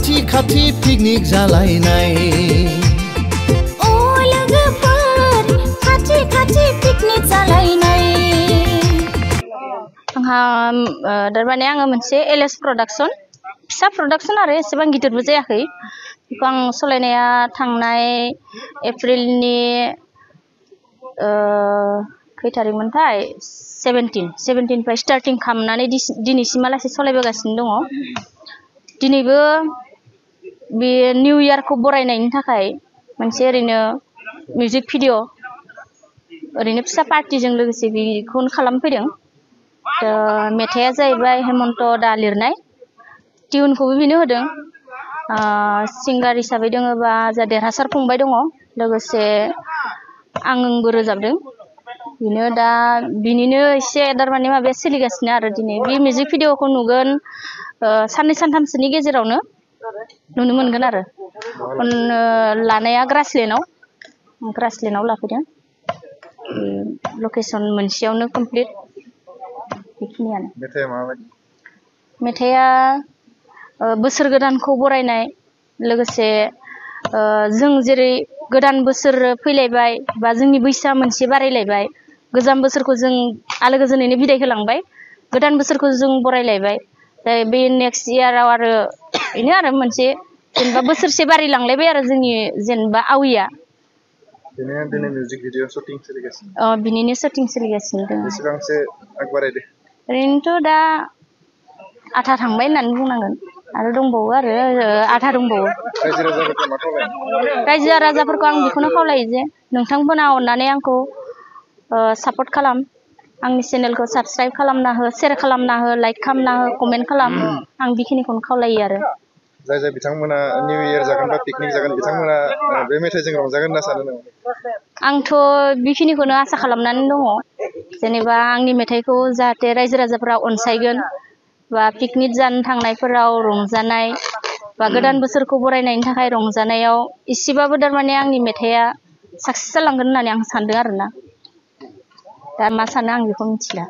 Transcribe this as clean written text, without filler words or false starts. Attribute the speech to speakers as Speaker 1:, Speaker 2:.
Speaker 1: खाथि खाथि पिकनिक जालायनाय
Speaker 2: ओ लोगोफोर खाथि खाथि पिकनिक जालायनाय आंहा दारमाने आङो मोनसे एलएस प्रडाक्शन फिसा प्रडाक्शन आरो एसेबां गिदिरबो जायाखै बेखौ आं सलायनाया थांनाय एप्रिलनि खै तारिखमोनथाय 17 निफ्राय स्टार्टिं खालामनानै दिनैसिमहालागै सलायबोगासिनो दङ दिनैबो बे निउ इयारखौ बरायनायनि थाखाय मोनसे ओरैनो मिउजिक भिडिअ ओरैनो फिसा पार्टिजों लोगोसे बेखौनो खालामफैदों मेथाइया जाहैबाय हेमन्त दा लिरनाय टिउनखौबो बेनो होदों सिंगार हिसाबै दङबा जा देरहासार फंबाय दङ लोगोसे आंबो रोजाबदों बिनो दा बिनिनो एसे दारमाने माबाया सोलिगासिनो आरो दिनै बे मिउजिक भिडिअखौ नुगोन साननै सानथामसोनि गेजेरावनो नुनो मोनगोन आरो लानाया ग्रासलेण्डआव लाफैदों लकेसन मोनसेयावनो कमप्लिट बेखिनियानो मेथाइया बोसोर गोदानखौ बरायनाय लोगोसे जों जेरै गोदान बोसोर फैलायबाय बा जोंनि बैसोआ मोनसे बारायलायबाय गोजाम बोसोरखौ जों आलो गोजोनैनो बिदाय होलांबाय गोदान बोसोरखौ जों बरायलायबाय बे नेक्स्ट इयाराव आरो बेनो आरो मोनसे जेनेबा बोसोरसे बारायलांलायबाय आरो जोंनि जेनेबा आविया
Speaker 3: दिनै मिउजिक भिडिअ शुटिं सोलिगासिनो
Speaker 2: बिनिनो शुटिं सोलिगासिनो दङ
Speaker 3: बेसेबांसो आगबारायदो
Speaker 2: ओरैनोथ' दा आधा थांबाय होननानै बुंनांगोन आरो दंबावो आरो आधा दंबावो रायजो राजाफोरखौ आं बेखौनो खावलायो जे नोंथांमोना अननानै आंखौ सापर्ट खालाम आंनि चेनेलखौ साबस्क्राइब खालामना हो शेयार खालामना हो लाइक खालामना हो कमेन्ट खालाम आं बेखिनिखौनो खावलायो आरो
Speaker 3: जाय बिथांमोना निउ इयार जागोन बा पिकनिक जागोन बिथांमोना बे मेथाइजों रंजागोन होनना सानो नामा
Speaker 2: आंथ' बेखिनिखौनो आसा खालामनानै दङ जेनेबा आंनि मेथाइखौ जाहाथे रायजो राजाफोरा अनसायगोन बा पिकनिक जानो थांनायफोराव रंजानाय बा गोदान बोसोरखौ बरायनायनि थाखाय रंजानायाव एसेबाबो थारमाने आंनि मेथाइया साक्सेस जालांगोन होननानै आं सानदों आरोना दा मा सानो आं बेखौ मिथिला